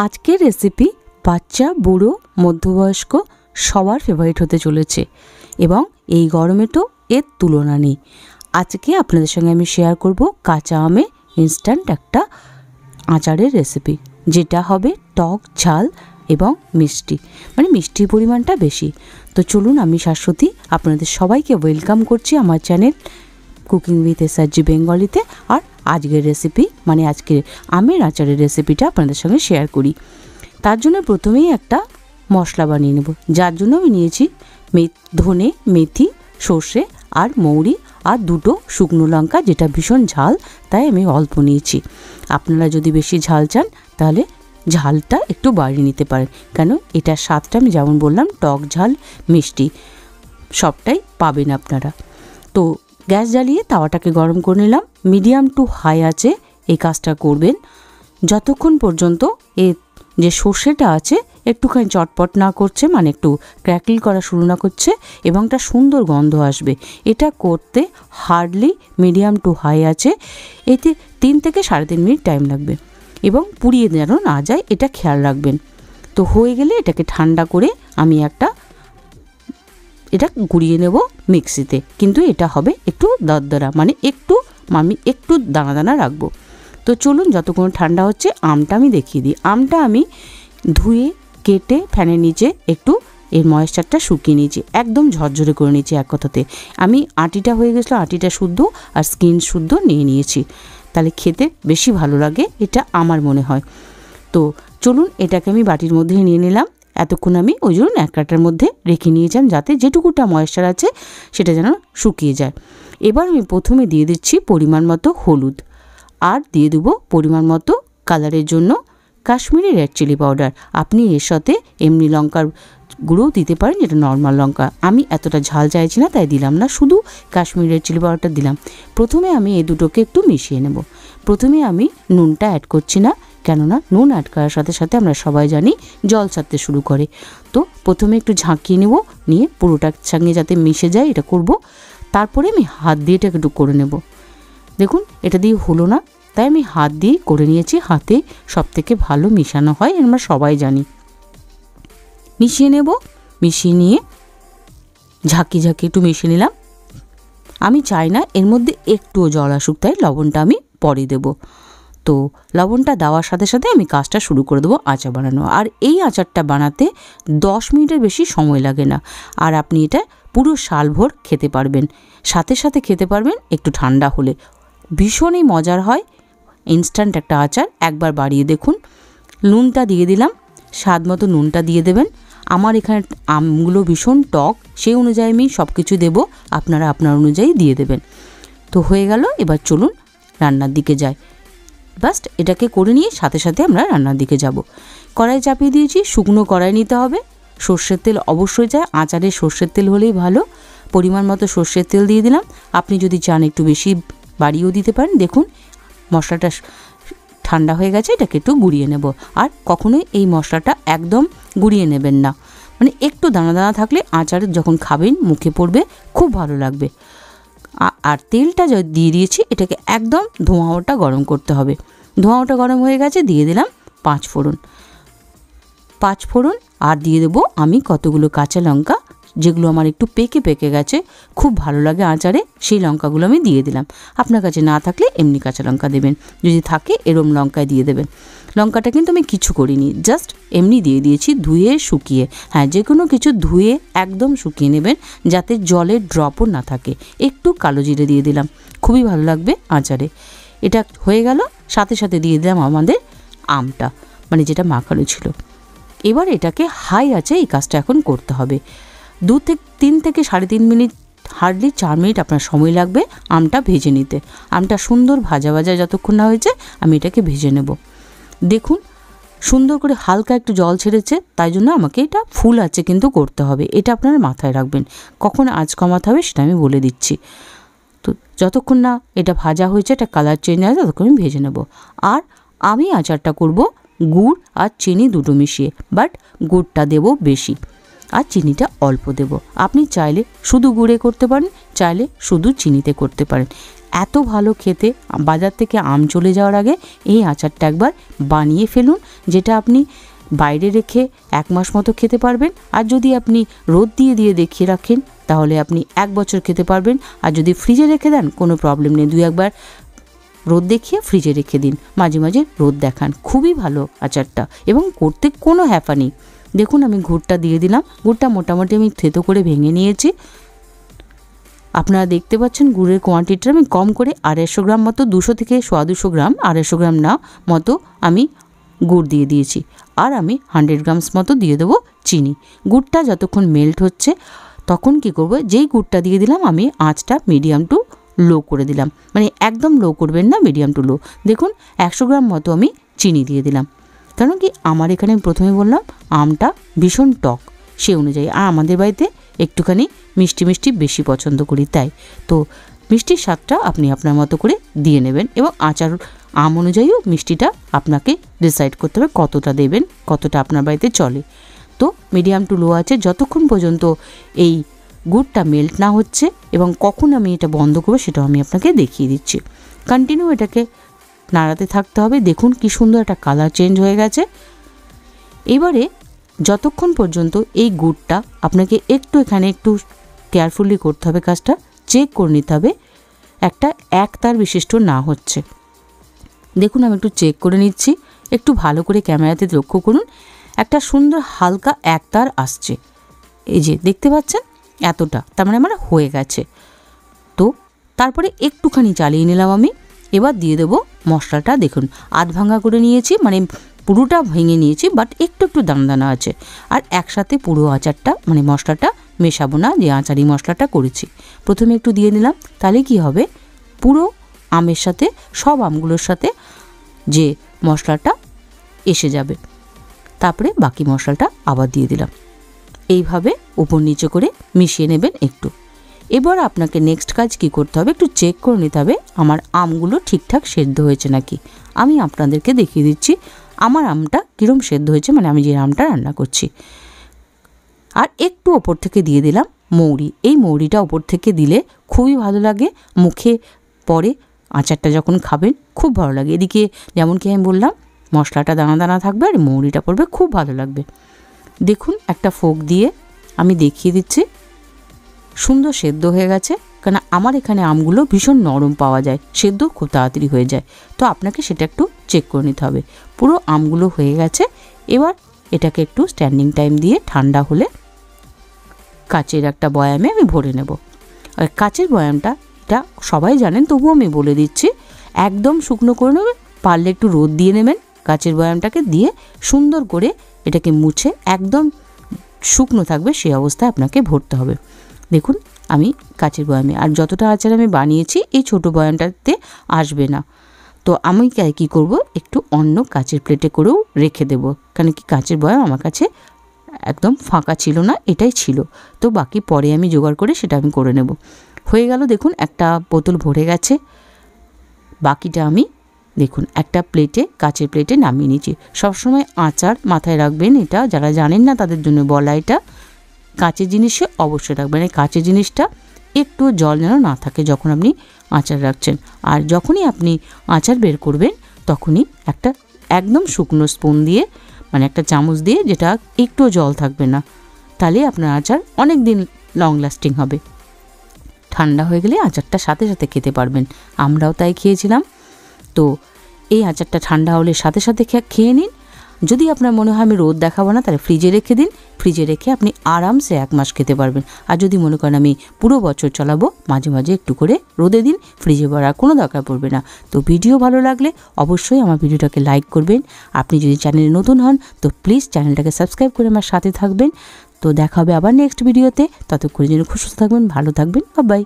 আজকের রেসিপি বাচ্চা বুড়ো মধ্যবয়স্ক সবার ফেভারিট হতে চলেছে এবং এই গরমে তো এর তুলনা নেই। আজকে আপনাদের সঙ্গে আমি শেয়ার করব কাঁচা আমে ইনস্ট্যান্ট একটা আচারের রেসিপি, যেটা হবে টক ঝাল এবং মিষ্টি, মানে মিষ্টির পরিমাণটা বেশি। তো চলুন, আমি শাশ্বতী আপনাদের সবাইকে ওয়েলকাম করছি আমার চ্যানেল কুকিং উইথ SRG বেঙ্গলিতে। আর আজকের রেসিপি মানে আজকের আমের আচারের রেসিপিটা আপনাদের সঙ্গে শেয়ার করি। তার জন্য প্রথমেই একটা মশলা বানিয়ে নেব, যার জন্য আমি নিয়েছি ধনে, মেথি, সর্ষে আর মৌরি আর দুটো শুকনো লঙ্কা, যেটা ভীষণ ঝাল তাই আমি অল্প নিয়েছি। আপনারা যদি বেশি ঝাল চান তাহলে ঝালটা একটু বাড়িয়ে নিতে পারেন, কেন এটার স্বাদটা আমি যেমন বললাম টক ঝাল মিষ্টি সবটাই পাবেন আপনারা। তো গ্যাস জ্বালিয়ে তাওয়াটাকে গরম করে নিলাম। মিডিয়াম টু হাই আছে এই কাজটা করবেন যতক্ষণ পর্যন্ত যে সর্ষেটা আছে একটুখানি চটপট না করছে, মানে একটু ক্র্যাকল করা শুরু না করছে এবং একটা সুন্দর গন্ধ আসবে। এটা করতে হার্ডলি মিডিয়াম টু হাই আছে, এতে 3 থেকে 3.5 মিনিট টাইম লাগবে এবং পুড়িয়ে যেন না যায় এটা খেয়াল রাখবেন। তো হয়ে গেলে এটাকে ঠান্ডা করে আমি এটা গুঁড়িয়ে নেব মিক্সিতে, কিন্তু এটা হবে একটু দরদরা, মানে আমি একটু দানা দানা রাখবো। তো চলুন, যতক্ষণ ঠান্ডা হচ্ছে আমটা আমি দেখিয়ে দিই। আমটা আমি ধুয়ে কেটে ফ্যানের নিচে একটু এর ময়েশ্চারটা শুকিয়ে নিয়েছি, একদম ঝরঝরে করে নিয়েছি। এক কথাতে আমি আটিটা হয়ে গেছিলো, আটিটা শুদ্ধ আর স্কিন শুদ্ধ নিয়ে নিয়েছি, তাহলে খেতে বেশি ভালো লাগে এটা আমার মনে হয়। তো চলুন, এটাকে আমি বাটির মধ্যে নিয়ে নিলাম। এতক্ষণ আমি ওই জন্য ন্যাকড়াটার মধ্যে রেখে নিয়েছিলাম, যাতে যেটুকুটা ময়েশ্চার আছে সেটা যেন শুকিয়ে যায়। এবার আমি প্রথমে দিয়ে দিচ্ছি পরিমাণ মতো হলুদ, আর দিয়ে দেবো পরিমাণ মতো কালারের জন্য কাশ্মীরি রেড চিলি পাউডার। আপনি এর সাথে এমনি লঙ্কার গুঁড়োও দিতে পারেন, যেটা নর্মাল লঙ্কা। আমি এতটা ঝাল চাইছি না তাই দিলাম না, শুধু কাশ্মীরি রেড চিলি পাউডারটা দিলাম। প্রথমে আমি এই দুটোকে একটু মিশিয়ে নেব। প্রথমে আমি নুনটা অ্যাড করছি না, কেননা নুন অ্যাড করার সাথে সাথে আমরা সবাই জানি জল ছাড়তে শুরু করে। তো প্রথমে একটু ঝাঁকিয়ে নেব, নিয়ে পুরোটার সঙ্গে যাতে মিশে যায় এটা করব। তারপরে আমি হাত দিয়ে এটা একটু করে নেব। দেখুন এটা দিয়ে হলো না, তাই আমি হাত দিয়ে করে নিয়েছি। হাতে সব থেকে ভালো মিশানো হয়, আমরা সবাই জানি। মিশিয়ে নেব, মিশিয়ে নিয়ে ঝাঁকি একটু মিশিয়ে নিলাম। আমি চাই না এর মধ্যে একটুও জল আসুক, তাই লবণটা আমি পরে দেব। তো লবণটা দেওয়ার সাথে সাথে আমি কাজটা শুরু করে দেবো আচার বানানো। আর এই আচারটা বানাতে 10 মিনিটের বেশি সময় লাগে না, আর আপনি এটা পুরো সালভর খেতে পারবেন, সাথে সাথে খেতে পারবেন একটু ঠান্ডা হলে। ভীষণই মজার হয়, ইনস্ট্যান্ট একটা আচার, একবার বাড়িয়ে দেখুন। নুনটা দিয়ে দিলাম, স্বাদ মতো নুনটা দিয়ে দেবেন। আমার এখানে আমগুলো ভীষণ টক, সেই অনুযায়ী আমি সব কিছু দেবো, আপনারা আপনার অনুযায়ী দিয়ে দেবেন। তো হয়ে গেল, এবার চলুন রান্নার দিকে যাই। বাস্ট এটাকে করে নিয়ে সাথে সাথে আমরা রান্নার দিকে যাব। কড়াই চাপিয়ে দিয়েছি, শুকনো কড়াই নিতে হবে। সর্ষের তেল অবশ্যই চাই, আচারে সর্ষের তেল হলেই ভালো। পরিমাণ মতো সর্ষের তেল দিয়ে দিলাম, আপনি যদি চান একটু বেশি বাড়িয়েও দিতে পারেন। দেখুন মশলাটা ঠান্ডা হয়ে গেছে, এটাকে একটু গুঁড়িয়ে নেব। আর কখনোই এই মশলাটা একদম গুঁড়িয়ে নেবেন না, মানে একটু দানা দানা থাকলে আচারে যখন খাবেন মুখে পড়বে, খুব ভালো লাগবে। আর তেলটা দিয়ে দিয়েছি, এটাকে একদম ধোঁয়াটা গরম করতে হবে। ধোঁয়াটা গরম হয়ে গেছে, দিয়ে দিলাম 5 ফোড়ন, আর দিয়ে দেবো আমি কতগুলো কাঁচা লঙ্কা, যেগুলো আমার একটু পেকে গেছে, খুব ভালো লাগে আচারে, সেই লঙ্কাগুলো আমি দিয়ে দিলাম। আপনার কাছে না থাকলে এমনি কাঁচা লঙ্কা দেবেন, যদি থাকে এরম লঙ্কায় দিয়ে দেবেন। লঙ্কাটা কিন্তু আমি কিছু করিনি, জাস্ট এমনি দিয়ে দিয়েছি, ধুয়ে শুকিয়ে। হ্যাঁ, যে কোনো কিছু ধুয়ে একদম শুকিয়ে নেবেন, যাতে জলের ড্রপও না থাকে। একটু কালো জিরে দিয়ে দিলাম, খুবই ভালো লাগবে আচারে। এটা হয়ে গেল, সাথে সাথে দিয়ে দিলাম আমাদের আমটা, মানে যেটা মাখানো ছিল। এবার এটাকে হাই আছে এই কাজটা এখন করতে হবে। 3 থেকে 3.5 মিনিট, হার্ডলি 4 মিনিট আপনার সময় লাগবে আমটা ভেজে নিতে। আমটা সুন্দর ভাজা যতক্ষণ না হয়েছে আমি এটাকে ভেজে নেব। দেখুন সুন্দর করে হালকা একটু জল ছেড়েছে, তাই জন্য আমাকে এটা ফুল আছে কিন্তু করতে হবে, এটা আপনারা মাথায় রাখবেন। কখন আঁচ কমাতে হবে সেটা আমি বলে দিচ্ছি। তো যতক্ষণ না এটা ভাজা হয়েছে, এটা কালার চেঞ্জ হয়, ততক্ষণ আমি ভেজে নেব। আর আমি আচারটা করব গুড় আর চিনি দুটো মিশিয়ে, বাট গুড়টা দেব বেশি আর চিনিটা অল্প দেব। আপনি চাইলে শুধু গুড়ে করতে পারেন, চাইলে শুধু চিনিতে করতে পারেন। এত ভালো খেতে। বাজার থেকে আম চলে যাওয়ার আগে এই আচারটা একবার বানিয়ে ফেলুন, যেটা আপনি বাইরে রেখে 1 মাস মতো খেতে পারবেন। আর যদি আপনি রোদ দিয়ে দিয়ে দেখিয়ে রাখেন তাহলে আপনি 1 বছর খেতে পারবেন। আর যদি ফ্রিজে রেখে দেন কোনো প্রবলেম নেই, 2-1 রোদ দেখিয়ে ফ্রিজে রেখে দিন, মাঝে মাঝে রোদ দেখান। খুবই ভালো আচারটা এবং করতে কোনো হ্যাপা নেই। দেখুন আমি গুড়টা দিয়ে দিলাম। গুড়টা মোটামুটি আমি থেতো করে ভেঙে নিয়েছি। আপনারা দেখতে পাচ্ছেন গুড়ের কোয়ান্টিটিটা আমি কম করে 250 গ্রাম মতো, 200 থেকে 250 গ্রাম, 250 গ্রাম না মতো আমি গুড় দিয়ে দিয়েছি। আর আমি 100 গ্রামস মতো দিয়ে দেবো চিনি। গুড়টা যতক্ষণ মেল্ট হচ্ছে তখন কি করব, যেই গুড়টা দিয়ে দিলাম আমি আঁচটা মিডিয়াম টু লো করে দিলাম, মানে একদম লো করবেন না, মিডিয়াম টু লো। দেখুন 100 গ্রাম মতো আমি চিনি দিয়ে দিলাম, কারণ কি আমার এখানে প্রথমে বললাম আমটা ভীষণ টক, সে অনুযায়ী। আর আমাদের বাড়িতে একটুখানি মিষ্টি মিষ্টি বেশি পছন্দ করি, তাই তো মিষ্টির স্বাদটা আপনি আপনার মতো করে দিয়ে নেবেন এবং আচার আম অনুযায়ীও মিষ্টিটা আপনাকে ডিসাইড করতে হবে কতটা দেবেন, কতটা আপনার বাড়িতে চলে। তো মিডিয়াম টু লো আছে যতক্ষণ পর্যন্ত এই গুড়টা মেল্ট না হচ্ছে, এবং কখন আমি এটা বন্ধ করবো সেটাও আমি আপনাকে দেখিয়ে দিচ্ছি। কন্টিনিউ এটাকে নাড়াতে থাকতে হবে। দেখুন কি সুন্দর একটা কালার চেঞ্জ হয়ে গেছে। এবারে যতক্ষণ পর্যন্ত এই গুড়টা আপনাকে এখানে একটু কেয়ারফুলি করতে হবে, কাজটা চেক করে নিতে হবে একটা একতার বিশিষ্ট না হচ্ছে। দেখুন আমি একটু চেক করে নিচ্ছি, একটু ভালো করে ক্যামেরাতে লক্ষ্য করুন, একটা সুন্দর হালকা একতার আসছে। এই যে দেখতে পাচ্ছেন এতটা, তার মানে আমার হয়ে গেছে। তো তারপরে একটুখানি চালিয়ে নিলাম আমি। এবার দিয়ে দেবো মশলাটা। দেখুন আধ ভাঙা করে নিয়েছি, মানে পুরোটা ভেঙে নিয়েছি, বাট একটু একটু দানা দানা আছে। আর একসাথে পুরো আচারটা মানে মশলাটা মেশাবো না, যে আচারি মশলাটা করেছি। প্রথমে একটু দিয়ে নিলাম, তাহলে কি হবে পুরো আমের সাথে, সব আমগুলোর সাথে যে মশলাটা এসে যাবে। তারপরে বাকি মশলাটা আবার দিয়ে দিলাম। এইভাবে উপর নিচে করে মিশিয়ে নেবেন একটু। এবার আপনাকে নেক্সট কাজ কি করতে হবে, একটু চেক করে নিতে হবে আমার আমগুলো ঠিকঠাক সেদ্ধ হয়েছে নাকি। আমি আপনাদেরকে দেখিয়ে দিচ্ছি আমার আমটা কীরকম সেদ্ধ হয়েছে, মানে আমি যে আমটা রান্না করছি। আর একটু ওপর থেকে দিয়ে দিলাম মৌরি। এই মৌরিটা ওপর থেকে দিলে খুবই ভালো লাগে, মুখে পরে আচারটা যখন খাবেন খুব ভালো লাগে। এদিকে যেমন কি আমি বললাম মশলাটা দানা দানা থাকবে আর মৌরিটা পড়বে, খুব ভালো লাগবে। দেখুন একটা ফোক দিয়ে আমি দেখিয়ে দিচ্ছি, সুন্দর সেদ্ধ হয়ে গেছে। কারণ আমার এখানে আমগুলো ভীষণ নরম পাওয়া যায়, সেদ্ধ খুব তাড়াতাড়ি হয়ে যায়, তো আপনাকে সেটা একটু চেক করে নিতে হবে। পুরো আমগুলো হয়ে গেছে। এবার এটাকে একটু স্ট্যান্ডিং টাইম দিয়ে ঠান্ডা হলে কাচের একটা বয়ামে আমি ভরে নেব। আর কাচের বয়ামটা এটা সবাই জানেন, তবুও আমি বলে দিচ্ছি, একদম শুকনো করে নেবেন, পারলে একটু রোদ দিয়ে নেবেন কাচের বয়ামটাকে, দিয়ে সুন্দর করে এটাকে মুছে একদম শুকনো থাকবে সেই অবস্থায় আপনাকে ভরতে হবে। দেখুন আমি কাচের বয়ামে, আর যতটা আচার আমি বানিয়েছি এই ছোটো বয়ামটাতে আসবে না, তো আমি কী করব, একটু অন্য কাচের প্লেটে করেও রেখে দেবো। কারণ কি কাচের বয়াম আমার কাছে একদম ফাঁকা ছিল না, এটাই ছিল, তো বাকি পরে আমি জোগাড় করে সেটা আমি করে নেব। হয়ে গেল, দেখুন একটা বোতল ভরে গেছে। বাকিটা আমি দেখুন একটা প্লেটে, কাচের প্লেটে নামিয়ে নিয়েছি। সবসময় আচার মাথায় রাখবেন, এটা যারা জানেন না তাদের জন্য বলা, এটা কাচের জিনিসে অবশ্যই রাখবেন। এই কাচের জিনিসটা একটু জল যেন না থাকে যখন আপনি আচার রাখছেন। আর যখনই আপনি আচার বের করবেন তখনই একটা একদম শুকনো স্পুন দিয়ে, মানে একটা চামচ দিয়ে, যেটা একটু জল থাকবে না, তাহলে আপনার আচার অনেক দিন লং লাস্টিং হবে। ঠান্ডা হয়ে গেলে আচারটা সাথে সাথে খেতে পারবেন, আমরাও তাই খেয়েছিলাম। তো এই আচারটা ঠান্ডা হলে সাথে সাথে খেয়ে নিন। যদি আপনার মনে হয় আমি রোদ দেখাবো না, তাহলে ফ্রিজে রেখে দিন। ফ্রিজে রেখে আপনি আরামসে 1 মাস খেতে পারবেন। আর যদি মনে করেন আমি পুরো বছর চালাবো, মাঝে মাঝে একটু করে রোদে দিন, ফ্রিজে ভরার কোনো দরকার পড়বে না। তো ভিডিও ভালো লাগলে অবশ্যই আমার ভিডিওটাকে লাইক করবেন। আপনি যদি চ্যানেলে নতুন হন তো প্লিজ চ্যানেলটাকে সাবস্ক্রাইব করে আমার সাথে থাকবেন। তো দেখা হবে আবার নেক্সট ভিডিওতে, ততক্ষণের জন্য খুব সুস্থ থাকবেন, ভালো থাকবেন, বাই বাই।